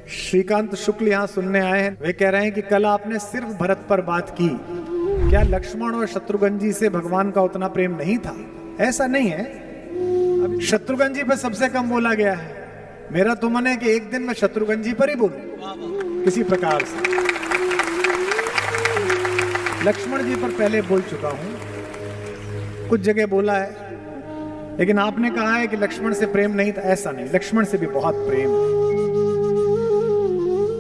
श्रीकांत शुक्ल यहाँ सुनने आए हैं। वे कह रहे हैं कि कल आपने सिर्फ भरत पर बात की, क्या लक्ष्मण और शत्रुघ्न जी से भगवान का उतना प्रेम नहीं था? ऐसा नहीं है। अब शत्रुघ्न जी पर सबसे कम बोला गया है। मेरा तो मन है कि एक दिन मैं शत्रुघ्न जी पर ही बोलूं किसी प्रकार से। लक्ष्मण जी पर पहले बोल चुका हूं, कुछ जगह बोला है, लेकिन आपने कहा है कि लक्ष्मण से प्रेम नहीं था। ऐसा नहीं, लक्ष्मण से भी बहुत प्रेम है।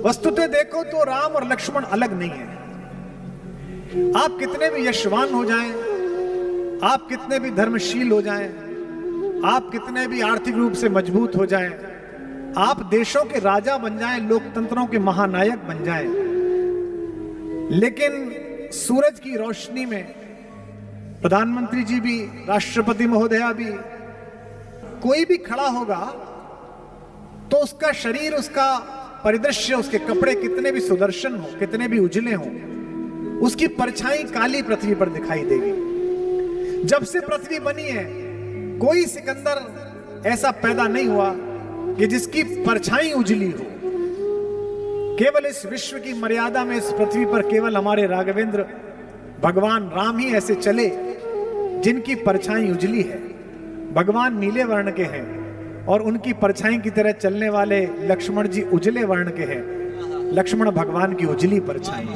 वस्तुतः देखो तो राम और लक्ष्मण अलग नहीं है। आप कितने भी यशवान हो जाएं, आप कितने भी धर्मशील हो जाएं, आप कितने भी आर्थिक रूप से मजबूत हो जाएं, आप देशों के राजा बन जाएं, लोकतंत्रों के महानायक बन जाएं, लेकिन सूरज की रोशनी में प्रधानमंत्री जी भी, राष्ट्रपति महोदया भी, कोई भी खड़ा होगा तो उसका शरीर, उसका परिदृश्य, उसके कपड़े कितने भी सुदर्शन हो, कितने भी उजले हो, उसकी परछाई काली पृथ्वी पर दिखाई देगी। जब से पृथ्वी बनी है कोई सिकंदर ऐसा पैदा नहीं हुआ कि जिसकी परछाई उजली हो। केवल इस विश्व की मर्यादा में इस पृथ्वी पर केवल हमारे राघवेंद्र भगवान राम ही ऐसे चले जिनकी परछाई उजली है। भगवान नीले वर्ण के हैं और उनकी परछाई की तरह चलने वाले लक्ष्मण जी उजले वर्ण के हैं। लक्ष्मण भगवान की उजली परछाई।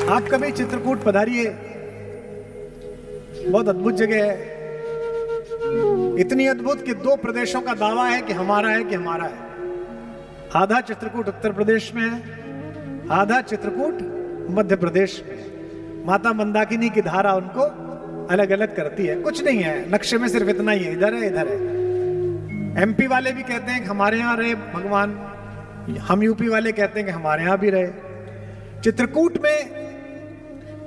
आप कभी चित्रकूट पधारिए, बहुत अद्भुत जगह है। इतनी अद्भुत कि दो प्रदेशों का दावा है कि हमारा है, कि हमारा है। आधा चित्रकूट उत्तर प्रदेश में है, आधा चित्रकूट मध्य प्रदेश में। माता मंदाकिनी की धारा उनको अलग अलग करती है। कुछ नहीं है, नक्शे में सिर्फ इतना ही है, इधर है इधर है। एमपी वाले भी कहते हैं कि हमारे यहां रहे भगवान, हम यूपी वाले कहते हैं कि हमारे यहां भी रहे। चित्रकूट में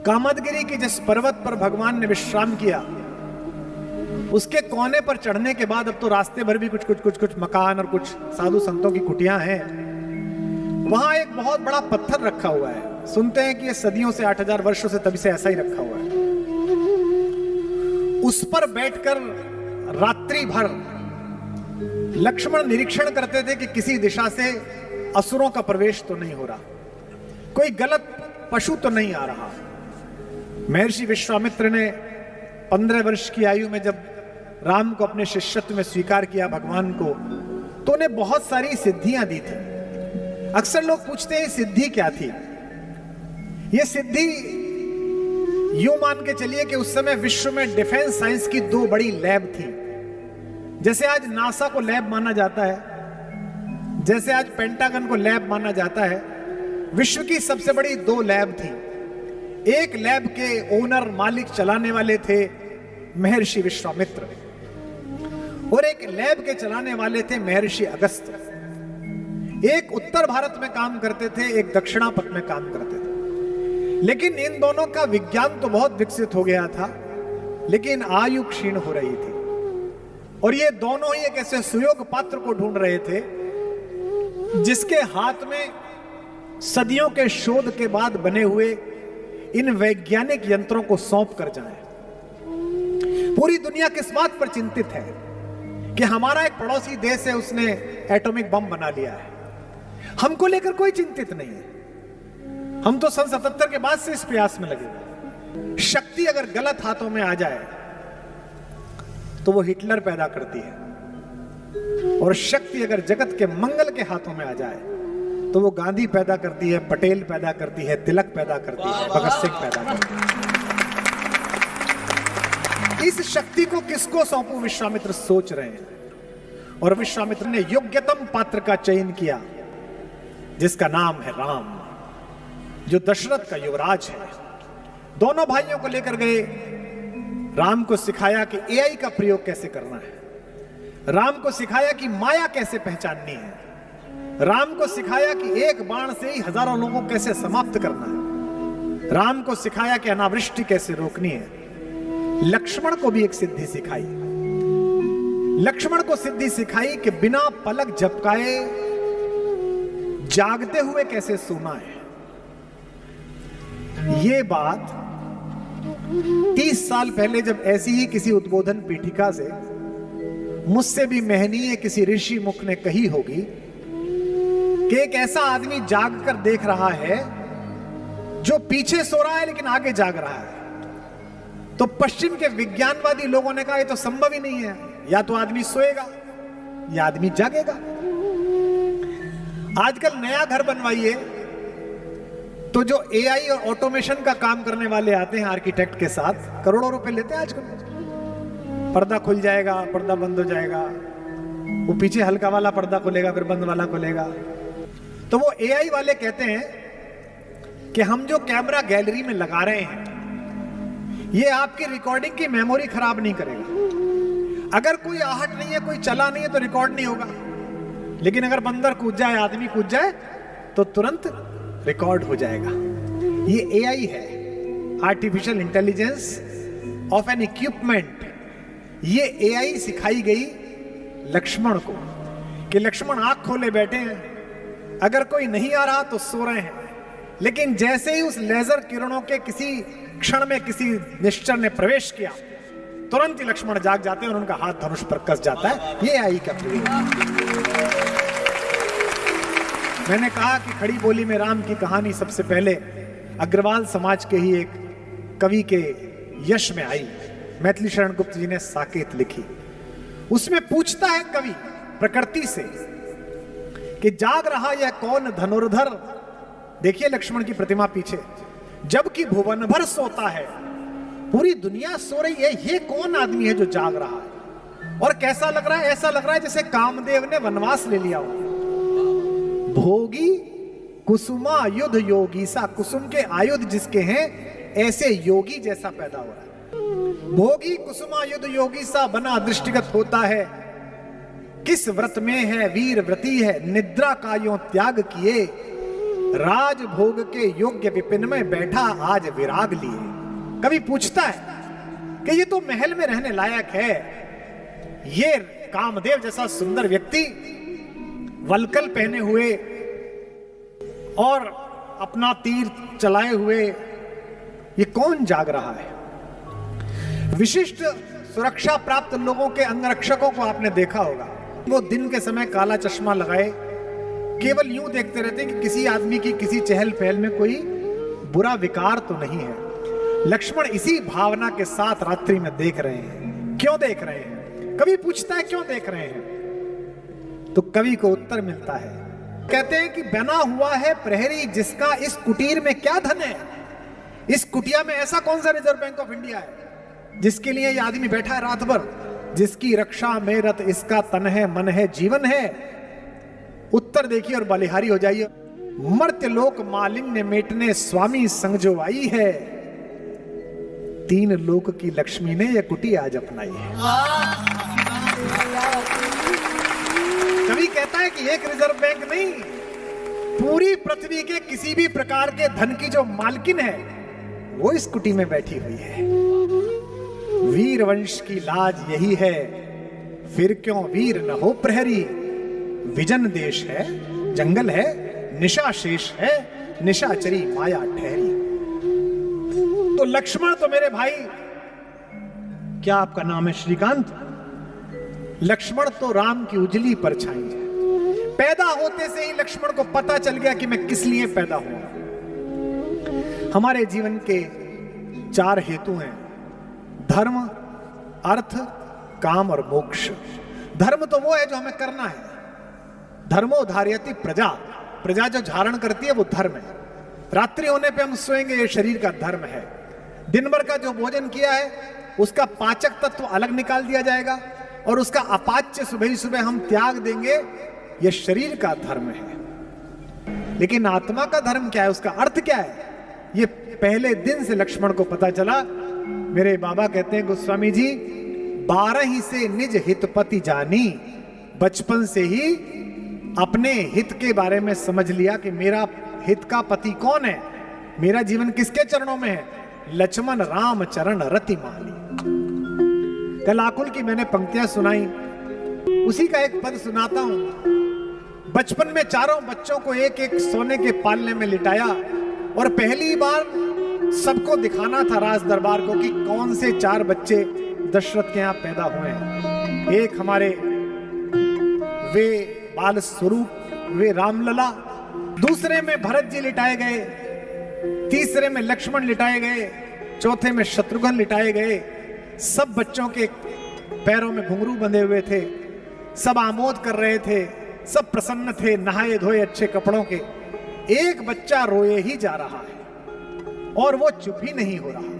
कामदगिरी के जिस पर्वत पर भगवान ने विश्राम किया, उसके कोने पर चढ़ने के बाद अब तो रास्ते भर भी कुछ मकान और कुछ साधु संतों की कुटियां हैं। वहां एक बहुत बड़ा पत्थर रखा हुआ है। सुनते हैं कि ये सदियों से, 8000 वर्षों से, तभी से ऐसा ही रखा हुआ है। उस पर बैठकर रात्रि भर लक्ष्मण निरीक्षण करते थे कि किसी दिशा से असुरों का प्रवेश तो नहीं हो रहा, कोई गलत पशु तो नहीं आ रहा। महर्षि विश्वामित्र ने 15 वर्ष की आयु में जब राम को अपने शिष्यत्व में स्वीकार किया भगवान को, तो उन्हें बहुत सारी सिद्धियां दी थी। अक्सर लोग पूछते हैं सिद्धि क्या थी। यह सिद्धि यूं मान के चलिए कि उस समय विश्व में डिफेंस साइंस की दो बड़ी लैब थी। जैसे आज नासा को लैब माना जाता है, जैसे आज पेंटागन को लैब माना जाता है, विश्व की सबसे बड़ी दो लैब थी। एक लैब के ओनर, मालिक, चलाने वाले थे महर्षि विश्वामित्र, और एक लैब के चलाने वाले थे महर्षि अगस्त्य। एक उत्तर भारत में काम करते थे, एक दक्षिणापथ में काम करते थे। लेकिन इन दोनों का विज्ञान तो बहुत विकसित हो गया था, लेकिन आयु क्षीण हो रही थी। और ये दोनों ही एक ऐसे सुयोग पात्र को ढूंढ रहे थे जिसके हाथ में सदियों के शोध के बाद बने हुए इन वैज्ञानिक यंत्रों को सौंप कर जाए। पूरी दुनिया किस बात पर चिंतित है कि हमारा एक पड़ोसी देश है, उसने एटॉमिक बम बना लिया है। हमको लेकर कोई चिंतित नहीं है। हम तो सन 77 के बाद से इस प्रयास में लगे। शक्ति अगर गलत हाथों में आ जाए तो वो हिटलर पैदा करती है, और शक्ति अगर जगत के मंगल के हाथों में आ जाए तो वो गांधी पैदा करती है, पटेल पैदा करती है, तिलक पैदा करती है, भगत सिंह पैदा करती है। इस शक्ति को किसको सौंपूं, विश्वामित्र सोच रहे हैं। और विश्वामित्र ने योग्यतम पात्र का चयन किया जिसका नाम है राम, जो दशरथ का युवराज है। दोनों भाइयों को लेकर गए, राम को सिखाया कि एआई का प्रयोग कैसे करना है, राम को सिखाया कि माया कैसे पहचाननी है, राम को सिखाया कि एक बाण से ही हजारों लोगों को कैसे समाप्त करना है, राम को सिखाया कि अनावृष्टि कैसे रोकनी है। लक्ष्मण को भी एक सिद्धि सिखाई। लक्ष्मण को सिद्धि सिखाई कि बिना पलक झपकाए जागते हुए कैसे सोना है। ये बात 30 साल पहले जब ऐसी ही किसी उद्बोधन पीठिका से मुझसे भी महनीय किसी ऋषि मुख ने कही होगी कि एक ऐसा आदमी जाग कर देख रहा है जो पीछे सो रहा है लेकिन आगे जाग रहा है। तो पश्चिम के विज्ञानवादी लोगों ने कहा ये तो संभव ही नहीं है, या तो आदमी सोएगा या आदमी जागेगा। आजकल नया घर बनवाइए तो जो एआई और ऑटोमेशन का काम करने वाले आते हैं आर्किटेक्ट के साथ, करोड़ों रुपए लेते हैं आजकल। पर्दा खुल जाएगा, पर्दा बंद हो जाएगा, वो पीछे हल्का वाला पर्दा खुलेगा फिर बंद वाला खुलेगा। तो वो एआई वाले कहते हैं कि हम जो कैमरा गैलरी में लगा रहे हैं ये आपकी रिकॉर्डिंग की मेमोरी खराब नहीं करेगा। अगर कोई आहट नहीं है, कोई चला नहीं है तो रिकॉर्ड नहीं होगा, लेकिन अगर बंदर कूद जाए, आदमी कूद जाए तो तुरंत रिकॉर्ड हो जाएगा। ये एआई है, artificial intelligence of N equipment. ये एआई सिखाई गई लक्ष्मण को कि लक्ष्मण आंख खोले बैठे हैं, अगर कोई नहीं आ रहा तो सो रहे हैं, लेकिन जैसे ही उस लेजर किरणों के किसी क्षण में किसी निश्चर ने प्रवेश किया तुरंत ही लक्ष्मण जाग जाते हैं और उनका हाथ धनुष पर कस जाता है। ये एआई का प्रयोग। मैंने कहा कि खड़ी बोली में राम की कहानी सबसे पहले अग्रवाल समाज के ही एक कवि के यश में आई। मैथिली शरण गुप्त जी ने साकेत लिखी, उसमें पूछता है कवि प्रकृति से कि जाग रहा यह कौन धनुर्धर। देखिए लक्ष्मण की प्रतिमा पीछे, जबकि भुवन भर सोता है, पूरी दुनिया सो रही है, ये कौन आदमी है जो जाग रहा है। और कैसा लग रहा है? ऐसा लग रहा है जैसे कामदेव ने वनवास ले लिया हो। भोगी कुसुमा युद्ध योगी सा, कुसुम के आयुध जिसके हैं ऐसे योगी जैसा पैदा हो रहा है। भोगी कुसुमा युद्ध योगी सा बना दृष्टिगत होता है, किस व्रत में है वीर व्रती है, निद्रा का यो त्याग किए, राज भोग के योग्य विपिन में बैठा आज विराग लिए। कभी पूछता है कि ये तो महल में रहने लायक है, ये कामदेव जैसा सुंदर व्यक्ति वलकल पहने हुए और अपना तीर चलाए हुए, ये कौन जाग रहा है? विशिष्ट सुरक्षा प्राप्त लोगों के अंगरक्षकों को आपने देखा होगा, वो दिन के समय काला चश्मा लगाए केवल यूं देखते रहते हैं कि किसी आदमी की किसी चहल पहल में कोई बुरा विकार तो नहीं है। लक्ष्मण इसी भावना के साथ रात्रि में देख रहे हैं। क्यों देख रहे हैं? कवि पूछता है क्यों देख रहे हैं, तो कवि को उत्तर मिलता है। कहते हैं कि बना हुआ है प्रहरी जिसका इस कुटीर में क्या धन है। इस कुटिया में ऐसा कौन सा रिजर्व बैंक ऑफ इंडिया है जिसके लिए यह आदमी बैठा है रात भर, जिसकी रक्षा में रत इसका तन है, मन है, जीवन है। उत्तर देखिए और बलिहारी हो जाइए। मर्त्य लोक मालिन्य मेटने स्वामी संग जो आई है, तीन लोक की लक्ष्मी ने यह कुटी आज अपनाई है। कवि कहता है कि एक रिजर्व बैंक नहीं, पूरी पृथ्वी के किसी भी प्रकार के धन की जो मालकिन है वो इस कुटी में बैठी हुई है। वीर वंश की लाज यही है, फिर क्यों वीर न हो प्रहरी। विजन देश है, जंगल है, निशा शेष है, निशाचरी माया ठहरी। तो लक्ष्मण तो मेरे भाई, क्या आपका नाम है श्रीकांत? लक्ष्मण तो राम की उजली परछाई है। पैदा होते से ही लक्ष्मण को पता चल गया कि मैं किस लिए पैदा हुआ। हमारे जीवन के चार हेतु हैं, धर्म, अर्थ, काम और मोक्ष। धर्म तो वो है जो हमें करना है। धर्मो धार्यति प्रजा, प्रजा जो धारण करती है वो धर्म है। रात्रि होने पे हम सोएंगे, ये शरीर का धर्म है। दिन भर का जो भोजन किया है उसका पाचक तत्व अलग निकाल दिया जाएगा और उसका अपाच्य सुबह ही सुबह हम त्याग देंगे, यह शरीर का धर्म है। लेकिन आत्मा का धर्म क्या है, उसका अर्थ क्या है, ये पहले दिन से लक्ष्मण को पता चला। मेरे बाबा कहते हैं गोस्वामी जी, 12 ही से निज हितपति जानी, बचपन से ही अपने हित के बारे में समझ लिया कि मेरा हित का पति कौन है, मेरा जीवन किसके चरणों में है। लक्ष्मण राम चरण रति माली। कल आकुल की मैंने पंक्तियां सुनाई, उसी का एक पद सुनाता हूं। बचपन में चारों बच्चों को एक एक सोने के पालने में लिटाया और पहली बार सबको दिखाना था राज दरबार को कि कौन से 4 बच्चे दशरथ के यहां पैदा हुए हैं। एक हमारे वे बाल स्वरूप, वे रामलला, दूसरे में भरत जी लिटाए गए, तीसरे में लक्ष्मण लिटाए गए, चौथे में शत्रुघ्न लिटाए गए। सब बच्चों के पैरों में घुंघरू बंधे हुए थे, सब आमोद कर रहे थे, सब प्रसन्न थे, नहाए धोए अच्छे कपड़ों के। एक बच्चा रोए ही जा रहा है और वो चुप ही नहीं हो रहा।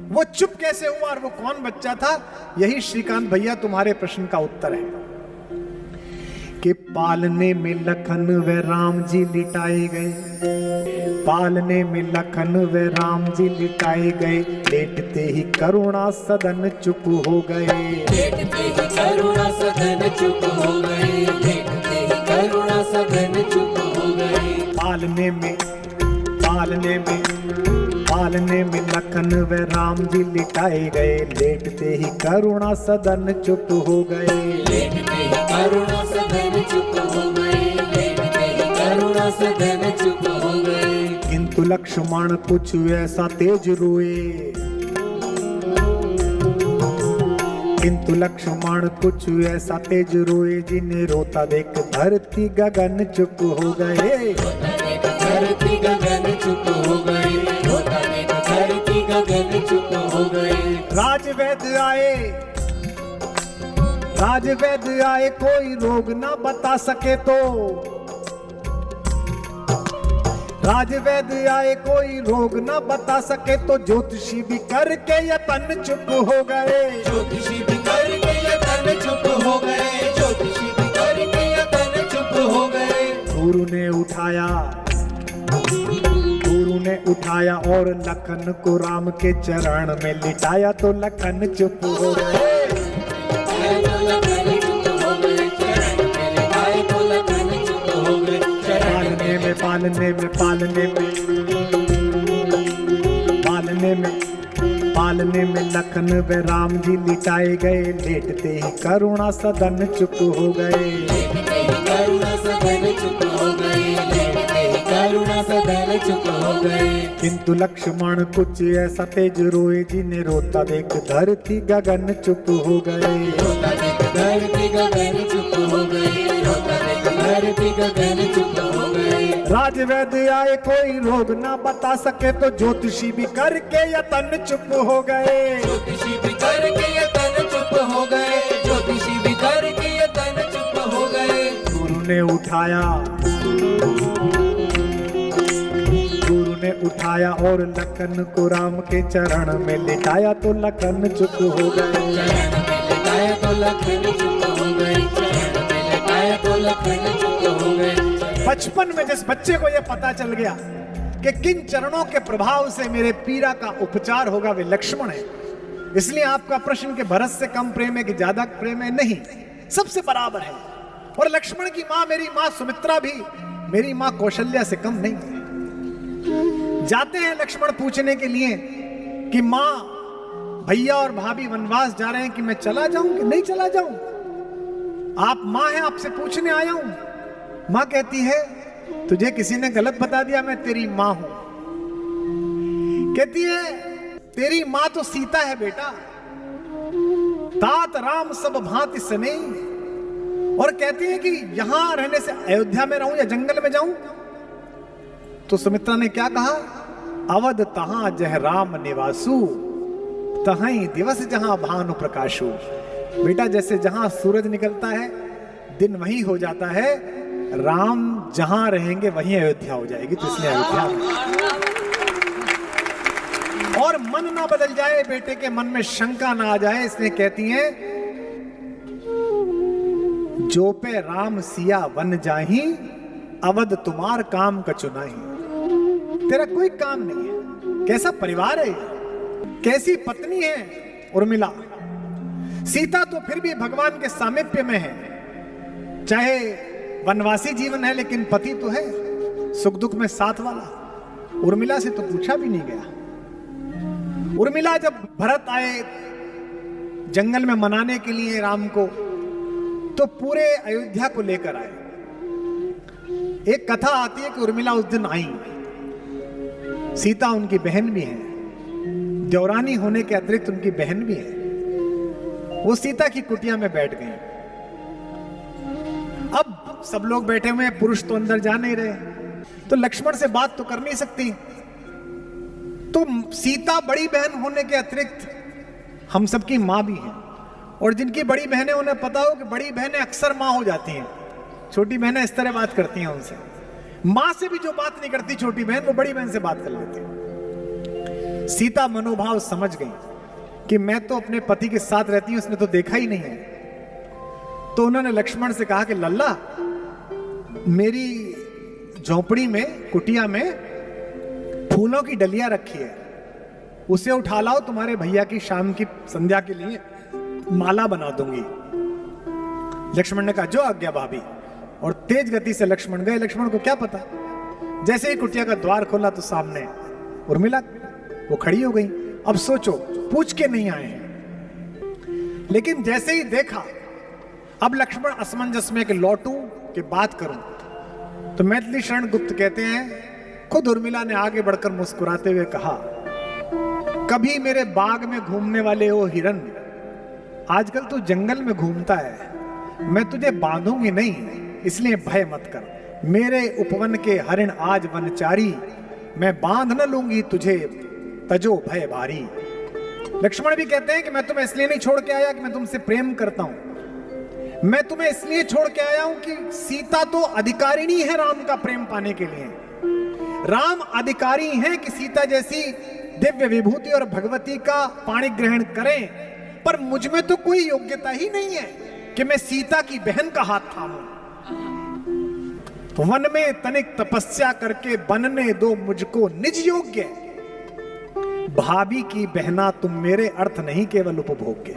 वो चुप कैसे हुआ और वो कौन बच्चा था? यही श्रीकांत भैया तुम्हारे प्रश्न का उत्तर है कि पालने में लखन व राम जी लिटाए गए, पालने में लखन व राम जी लिटाए गए, लेटते ही करुणा सदन चुप हो गए, लेटते ही करुणा सदन चुप हो गए, लेटते ही करुणा सदन चुप हो गए। पालने में लखन व राम जी लिटाए गए, लेटते ही करुणा सदन चुप हो गए, लेटते ही करुणा सदन चुप हो गए, लेटते ही करुणा सदन चुप हो गए। किंतु लक्ष्मण कुछ ऐसा तेज रोए, किंतु लक्ष्मण कुछ ऐसा तेज रोए, जिन्हें रोता देख धरती गगन चुप हो गए, रोता देख धरती गगन चुप हो गए, रोता देख धरती गगन चुप हो गए। राजवैद्य आए कोई रोग ना बता सके तो, राजवैद्य आए कोई रोग ना बता सके तो, ज्योतिषी भी करके यतन चुप हो गए, ज्योतिषी भी करके यतन चुप हो गए, ज्योतिषी भी करके यतन चुप हो गए। गुरु ने उठाया और लखन को राम के चरण में लिटाया तो लखन चुप हो गए, पालने में लखन व राम जी लिटाए गए, लेटते ही करुणा सदन चुप हो गए, लेटते ही करुणा सदन चुप हो गए, लेटते ही करुणा सदन चुप हो गए। किंतु लक्ष्मण कुछ ऐसा तेज रोए, जिन्हें रोता देख धरती गगन चुप हो गए, रोता देख धरती गगन चुप हो गए, रोता देख धरती गगन चुप हो गए। राजवैद्य आए कोई रोग ना बता सके तो, ज्योतिषी भी करके यतन चुप हो गए, ज्योतिषी भी करके यतन चुप हो गए, ज्योतिषी भी करके यतन चुप हो गए। गुरु ने उठाया और लखन को राम के चरण में लिटाया तो लखन चुप हो गए, चरण में लिटाया तो लखन चुप हो गए, चरण में लिटाया तो लखन चुप हो गए। बचपन में जिस बच्चे को यह पता चल गया कि किन चरणों के प्रभाव से मेरे पीड़ा का उपचार होगा, वे लक्ष्मण है। इसलिए आपका प्रश्न कि भरत से कम प्रेम है कि ज्यादा प्रेम है, नहीं, सबसे बराबर है। और लक्ष्मण की मां मेरी मां सुमित्रा भी मेरी मां कौशल्या से कम नहीं है। जाते हैं लक्ष्मण पूछने के लिए कि मां, भैया और भाभी वनवास जा रहे हैं, कि मैं चला जाऊं कि नहीं चला जाऊं? आप मां हैं, आपसे पूछने आया हूं। मां कहती है तुझे किसी ने गलत बता दिया, मैं तेरी मां हूं। कहती है तेरी मां तो सीता है बेटा, तात राम सब भांति सने। और कहती है कि यहां रहने से अयोध्या में रहूं या जंगल में जाऊं? तो सुमित्रा ने क्या कहा? अवध तहां जह राम निवासु, तहां दिवस जहां भानु प्रकाशु। बेटा जैसे जहां सूरज निकलता है दिन वहीं हो जाता है, राम जहां रहेंगे वहीं अयोध्या हो जाएगी, तो इसलिए अयोध्या में। और मन ना बदल जाए, बेटे के मन में शंका ना आ जाए, इसलिए कहती हैं जो पे राम सिया वन जाही, अवध तुम्हार काम का चुनाही। तेरा कोई काम नहीं है। कैसा परिवार है, कैसी पत्नी है उर्मिला। सीता तो फिर भी भगवान के सामीप्य में है, चाहे वनवासी जीवन है लेकिन पति तो है, सुख दुख में साथ वाला। उर्मिला से तो पूछा भी नहीं गया। उर्मिला जब भरत आए जंगल में मनाने के लिए राम को, तो पूरे अयोध्या को लेकर आए। एक कथा आती है कि उर्मिला उस दिन आई। सीता उनकी बहन भी है, देवरानी होने के अतिरिक्त उनकी बहन भी है। वो सीता की कुटिया में बैठ गए। अब सब लोग बैठे हुए हैं, पुरुष तो अंदर जा नहीं रहे, तो लक्ष्मण से बात तो कर नहीं सकती। तो सीता बड़ी बहन होने के अतिरिक्त हम सबकी माँ भी है, और जिनकी बड़ी बहनें उन्हें पता हो कि बड़ी बहनें अक्सर माँ हो जाती हैं, छोटी बहनें इस तरह बात करती हैं उनसे। माँ से भी जो बात नहीं करती छोटी बहन, वो बड़ी बहन से बात कर लेती है। सीता मनोभाव समझ गई कि मैं तो अपने पति के साथ रहती हूं, उसने तो देखा ही नहीं है। तो उन्होंने लक्ष्मण से कहा कि लल्ला, मेरी झोपड़ी में, कुटिया में फूलों की डलिया रखी है, उसे उठा लाओ, तुम्हारे भैया की शाम की संध्या के लिए माला बना दूंगी। लक्ष्मण ने कहा जो आज्ञा भाभी, और तेज गति से लक्ष्मण गए। लक्ष्मण को क्या पता, जैसे ही कुटिया का द्वार खोला तो सामने उर्मिला, वो खड़ी हो गई। अब सोचो, पूछ के नहीं आए हैं, लेकिन जैसे ही देखा, अब लक्ष्मण असमंजस में कि लौटूं कि बात करूं। तो मैथिली शरण गुप्त कहते हैं, खुद उर्मिला ने आगे बढ़कर मुस्कुराते हुए कहा, कभी मेरे बाग में घूमने वाले हो हिरन, आजकल तू जंगल में घूमता है, मैं तुझे बांधूंगी नहीं, इसलिए भय मत कर। मेरे उपवन के हरिण आज वनचारी, मैं बांध न लूंगी तुझे, तजो भय भारी। लक्ष्मण भी कहते हैं कि मैं तुम्हें इसलिए नहीं छोड़ के आया कि मैं तुमसे प्रेम करता हूं, मैं तुम्हें इसलिए छोड़ के आया हूं कि सीता तो अधिकारिणी है राम का प्रेम पाने के लिए। राम अधिकारी हैं कि सीता जैसी दिव्य विभूति और भगवती का पाणी ग्रहण करें, पर मुझ में तो कोई योग्यता ही नहीं है कि मैं सीता की बहन का हाथ थामूं। वन में तनिक तपस्या करके बनने दो मुझको निज योग्य, भाभी की बहना तुम मेरे अर्थ नहीं केवल उपभोग्य।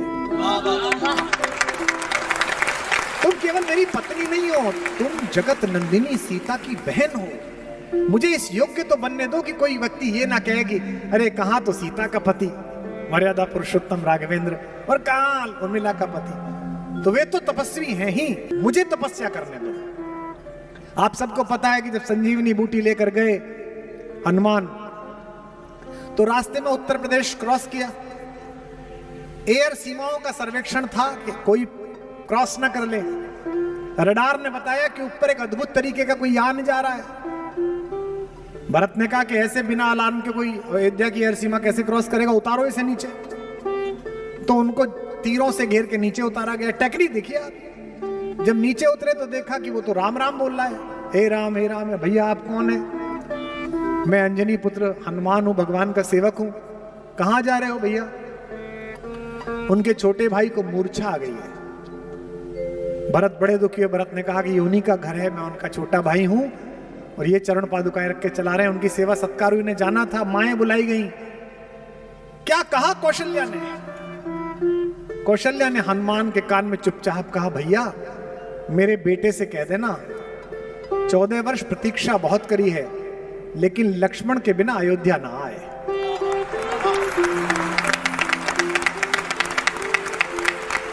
तुम केवल मेरी पत्नी नहीं हो, तुम जगत नंदिनी सीता की बहन हो। मुझे इस योग्य तो बनने दो कि कोई व्यक्ति ये ना कहेगी, अरे कहां तो सीता का पति मर्यादा पुरुषोत्तम राघवेंद्र, और कहां उर्मिला का पति, तो वे तो तपस्वी हैं ही, मुझे तपस्या करने दो। आप सबको पता है कि जब संजीवनी बूटी लेकर गए हनुमान, तो रास्ते में उत्तर प्रदेश क्रॉस किया। एयर सीमाओं का सर्वेक्षण था कि कोई क्रॉस ना कर ले। रडार ने बताया कि ऊपर एक अद्भुत तरीके का कोई यान जा रहा है। भरत ने कहा कि ऐसे बिना अलार्म के कोई अयोध्या की एयर सीमा कैसे क्रॉस करेगा, उतारो इसे नीचे। तो उनको तीरों से घेर के नीचे उतारा गया। टेक्निक देखिए आप, जब नीचे उतरे तो देखा कि वो तो राम राम बोल रहा है, हे राम है। भैया आप कौन है? मैं अंजनी पुत्र हनुमान हूं, भगवान का सेवक हूं। कहां जा रहे हो भैया? उनके छोटे भाई को मूर्छा आ गई है। भरत बड़े दुखी है। भरत ने कहा कि ये उन्हीं का घर है, मैं उनका छोटा भाई हूं, और ये चरण पादुकाएं रख के चला रहे हैं। उनकी सेवा सत्कार उन्हें जाना था, माएं बुलाई गई। क्या कहा कौशल्या ने? कौशल्या ने हनुमान के कान में चुपचाप कहा, भैया मेरे बेटे से कह देना 14 वर्ष प्रतीक्षा बहुत करी है, लेकिन लक्ष्मण के बिना अयोध्या ना आए।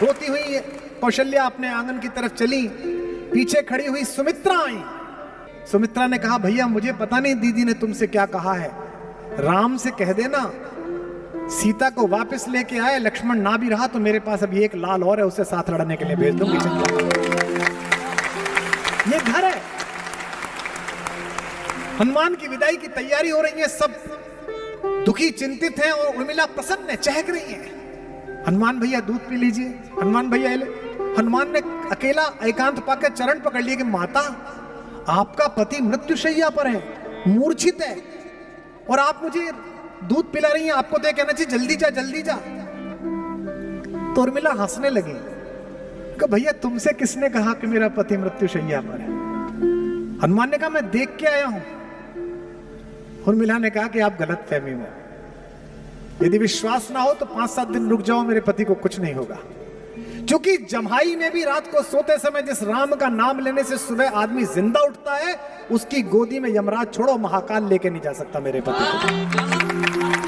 रोती हुई कौशल्या अपने आंगन की तरफ चली। पीछे खड़ी हुई सुमित्रा आई। सुमित्रा ने कहा, भैया मुझे पता नहीं दीदी ने तुमसे क्या कहा है, राम से कह देना सीता को वापस लेके आए। लक्ष्मण ना भी रहा तो मेरे पास अभी एक लाल और है, उसे साथ लड़ने के लिए भेज दूंगी। ये घर है। हनुमान की विदाई की तैयारी हो रही है, सब दुखी चिंतित हैं, और उर्मिला प्रसन्न है, चहक रही है। हनुमान भैया दूध पी लीजिए। हनुमान भैया ले। हनुमान ने अकेला एकांत पाकर चरण पकड़ लिए कि माता आपका पति मृत्युशैया पर है, मूर्छित है, और आप मुझे दूध पिला रही हैं, आपको तो कहना चाहिए जल्दी जा जल्दी जा। तो उर्मिला हंसने लगी कि भैया तुमसे किसने कहा कि मेरा पति मृत्युशैया पर है? हनुमान ने कहा मैं देख के आया हूं। उर्मिला ने कहा कि आप गलत फहमी में, यदि विश्वास ना हो तो 5-7 दिन रुक जाओ, मेरे पति को कुछ नहीं होगा। क्योंकि जम्हाई में भी रात को सोते समय जिस राम का नाम लेने से सुबह आदमी जिंदा उठता है, उसकी गोदी में यमराज छोड़ो महाकाल लेके नहीं जा सकता मेरे पति को।